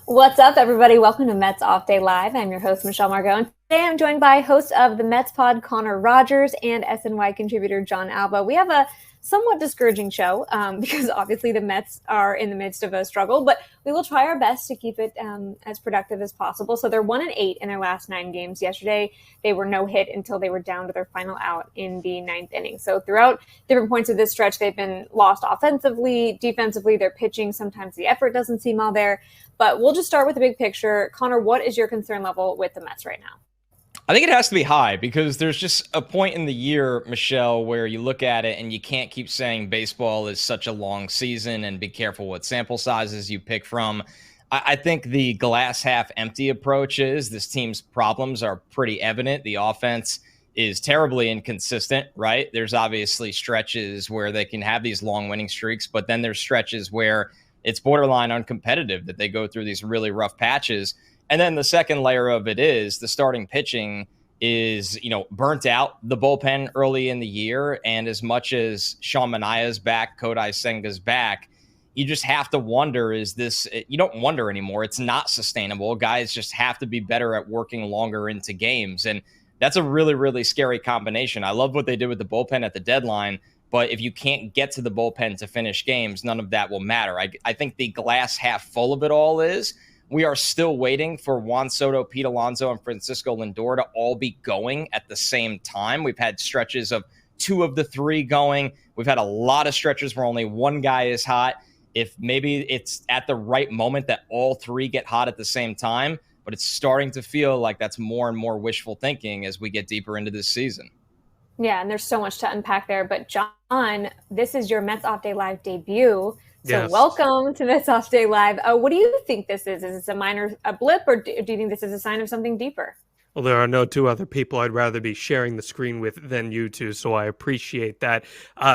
What's up, everybody? Welcome to Mets Off Day Live. I'm your host, Michelle Margaux, and today I'm joined by host of the Mets Pod, Connor Rogers, and SNY contributor Jon Alba. We have a somewhat discouraging show because obviously the Mets are in the midst of a struggle, but we will try our best to keep it as productive as possible. So they're 1-8 in their last 9 games. Yesterday, they were no hit until they were down to their final out in the 9th inning. So throughout different points of this stretch, they've been lost offensively, defensively, their pitching. Sometimes the effort doesn't seem all there. But we'll just start with the big picture. Connor, what is your concern level with the Mets right now? I think it has to be high because there's just a point in the year, Michelle, where you look at it and you can't keep saying baseball is such a long season and be careful what sample sizes you pick from. I think the glass half empty approach is this team's problems are pretty evident. The offense is terribly inconsistent, right? There's obviously stretches where they can have these long winning streaks, but then there's stretches where it's borderline uncompetitive that they go through these really rough patches. And then the second layer of it is the starting pitching is, burnt out the bullpen early in the year. And as much as Sean Manaea's back, Kodai Senga's back, you just have to wonder, you don't wonder anymore. It's not sustainable. Guys just have to be better at working longer into games. And that's a really, really scary combination. I love what they did with the bullpen at the deadline. But if you can't get to the bullpen to finish games, none of that will matter. I think the glass half full of it all is we are still waiting for Juan Soto, Pete Alonso, and Francisco Lindor to all be going at the same time. We've had stretches of 2 of the 3 going. We've had a lot of stretches where only one guy is hot. If maybe it's at the right moment that all 3 get hot at the same time, but it's starting to feel like that's more and more wishful thinking as we get deeper into this season. Yeah, and there's so much to unpack there. But Jon, this is your Mets Off Day Live debut. So yes. Welcome to Mets Off Day Live. What do you think this is? Is this a blip, or do you think this is a sign of something deeper? Well, there are no 2 other people I'd rather be sharing the screen with than you two, so I appreciate that.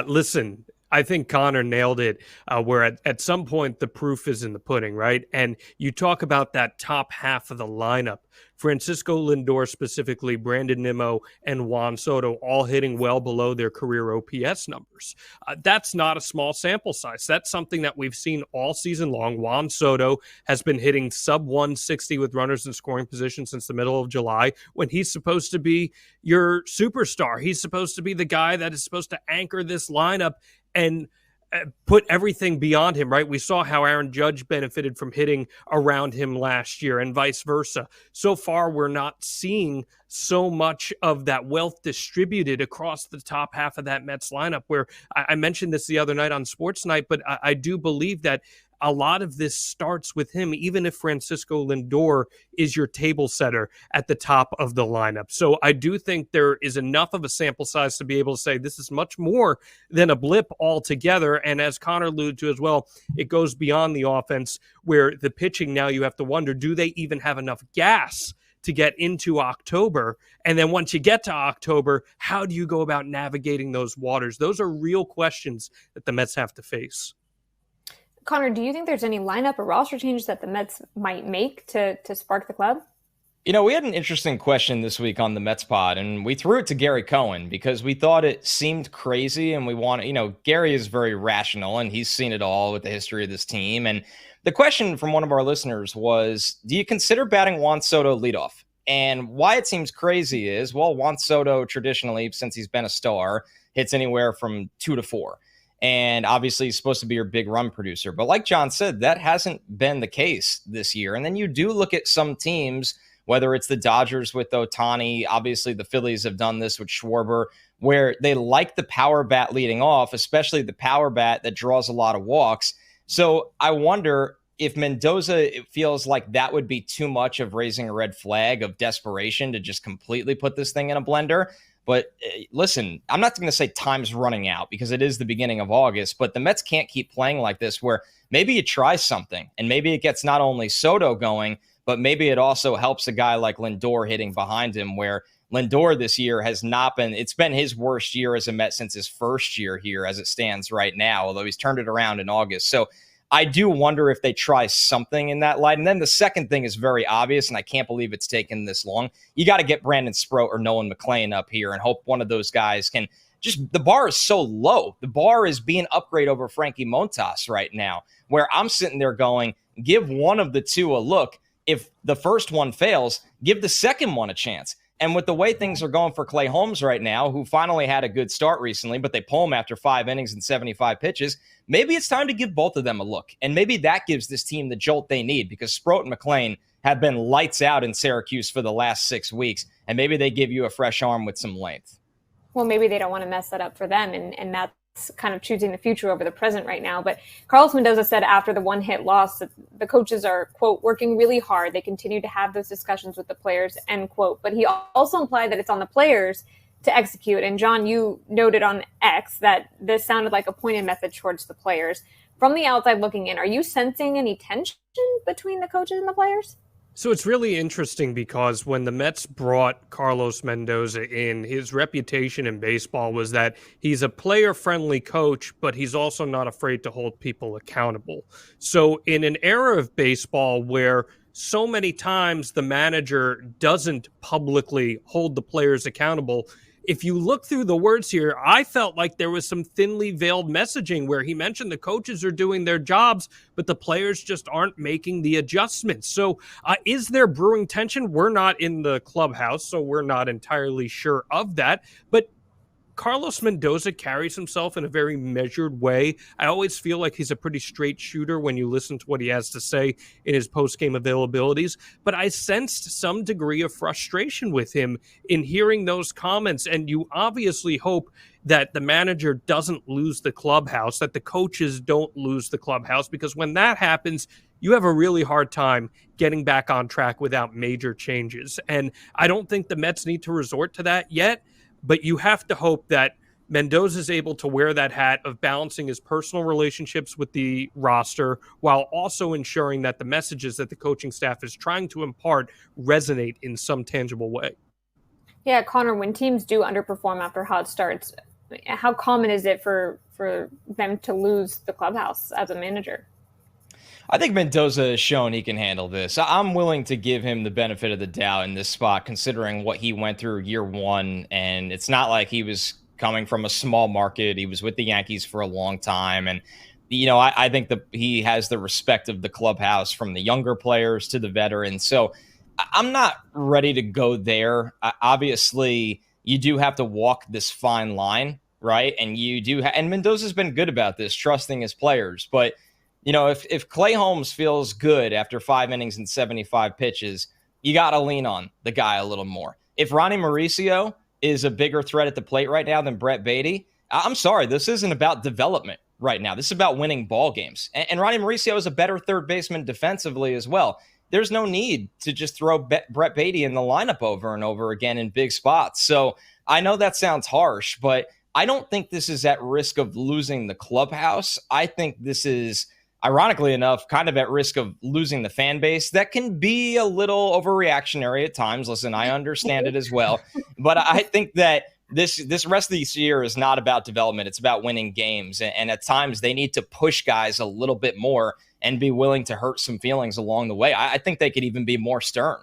Listen, I think Connor nailed it, where at some point the proof is in the pudding, right? And you talk about that top half of the lineup. Francisco Lindor specifically, Brandon Nimmo, and Juan Soto all hitting well below their career OPS numbers. That's not a small sample size. That's something that we've seen all season long. Juan Soto has been hitting sub 160 with runners in scoring position since the middle of July, when he's supposed to be your superstar. He's supposed to be the guy that is supposed to anchor this lineup and put everything beyond him, right? We saw how Aaron Judge benefited from hitting around him last year and vice versa. So far, we're not seeing so much of that wealth distributed across the top half of that Mets lineup, where I mentioned this the other night on Sports Night, but I do believe that a lot of this starts with him, even if Francisco Lindor is your table setter at the top of the lineup. So I do think there is enough of a sample size to be able to say this is much more than a blip altogether. And as Connor alluded to as well, it goes beyond the offense, where the pitching now you have to wonder, do they even have enough gas to get into October? And then once you get to October, how do you go about navigating those waters? Those are real questions that the Mets have to face. Connor, do you think there's any lineup or roster changes that the Mets might make to spark the club? We had an interesting question this week on the Mets pod, and we threw it to Gary Cohen because we thought it seemed crazy, and we want Gary is very rational, and he's seen it all with the history of this team. And the question from one of our listeners was, do you consider batting Juan Soto leadoff? And why it seems crazy is, well, Juan Soto traditionally, since he's been a star, hits anywhere from 2 to 4. And obviously he's supposed to be your big run producer. But like Jon said, that hasn't been the case this year. And then you do look at some teams, whether it's the Dodgers with Ohtani, obviously the Phillies have done this with Schwarber, where they like the power bat leading off, especially the power bat that draws a lot of walks. So I wonder if Mendoza, it feels like that would be too much of raising a red flag of desperation to just completely put this thing in a blender. But listen, I'm not going to say time's running out because it is the beginning of August, but the Mets can't keep playing like this, where maybe you try something and maybe it gets not only Soto going, but maybe it also helps a guy like Lindor hitting behind him, where Lindor this year has not been, it's been his worst year as a Met since his first year here as it stands right now, although he's turned it around in August. So I do wonder if they try something in that light. And then the second thing is very obvious, and I can't believe it's taken this long. You got to get Brandon Sproat or Nolan McLean up here and hope one of those guys can just, the bar is so low. The bar is being upgraded over Frankie Montas right now, where I'm sitting there going, give one of the two a look. If the first one fails, give the second one a chance. And with the way things are going for Clay Holmes right now, who finally had a good start recently, but they pull him after 5 innings and 75 pitches, maybe it's time to give both of them a look. And maybe that gives this team the jolt they need, because Sproat and McLean have been lights out in Syracuse for the last 6 weeks. And maybe they give you a fresh arm with some length. Well, maybe they don't want to mess that up for them. And that's kind of choosing the future over the present right now. But Carlos Mendoza said after the one-hit loss that the coaches are, quote, working really hard. They continue to have those discussions with the players, end quote. But he also implied that it's on the players to execute. And John, you noted on X that this sounded like a pointed message towards the players. From the outside looking in, are you sensing any tension between the coaches and the players? So it's really interesting because when the Mets brought Carlos Mendoza in, his reputation in baseball was that he's a player-friendly coach, but he's also not afraid to hold people accountable. So in an era of baseball where so many times the manager doesn't publicly hold the players accountable, if you look through the words here, I felt like there was some thinly veiled messaging where he mentioned the coaches are doing their jobs, but the players just aren't making the adjustments. So is there brewing tension? We're not in the clubhouse, so we're not entirely sure of that. But Carlos Mendoza carries himself in a very measured way. I always feel like he's a pretty straight shooter when you listen to what he has to say in his post-game availabilities. But I sensed some degree of frustration with him in hearing those comments. And you obviously hope that the manager doesn't lose the clubhouse, that the coaches don't lose the clubhouse, because when that happens, you have a really hard time getting back on track without major changes. And I don't think the Mets need to resort to that yet. But you have to hope that Mendoza is able to wear that hat of balancing his personal relationships with the roster while also ensuring that the messages that the coaching staff is trying to impart resonate in some tangible way. Yeah, Connor, when teams do underperform after hot starts, how common is it for them to lose the clubhouse as a manager? I think Mendoza has shown he can handle this. I'm willing to give him the benefit of the doubt in this spot, considering what he went through year one. And it's not like he was coming from a small market. He was with the Yankees for a long time. And, you know, I think that he has the respect of the clubhouse from the younger players to the veterans. So I'm not ready to go there. Obviously, you do have to walk this fine line, right? And you do. And Mendoza's been good about this, trusting his players. But you know, if Clay Holmes feels good after 5 innings and 75 pitches, you got to lean on the guy a little more. If Ronnie Mauricio is a bigger threat at the plate right now than Brett Beatty, I'm sorry, this isn't about development right now. This is about winning ball games. And Ronnie Mauricio is a better third baseman defensively as well. There's no need to just throw Brett Beatty in the lineup over and over again in big spots. So I know that sounds harsh, but I don't think this is at risk of losing the clubhouse. I think this is, ironically enough, kind of at risk of losing the fan base. That can be a little overreactionary at times. Listen, I understand it as well. But I think that this rest of this year is not about development. It's about winning games. And at times they need to push guys a little bit more and be willing to hurt some feelings along the way. I think they could even be more stern.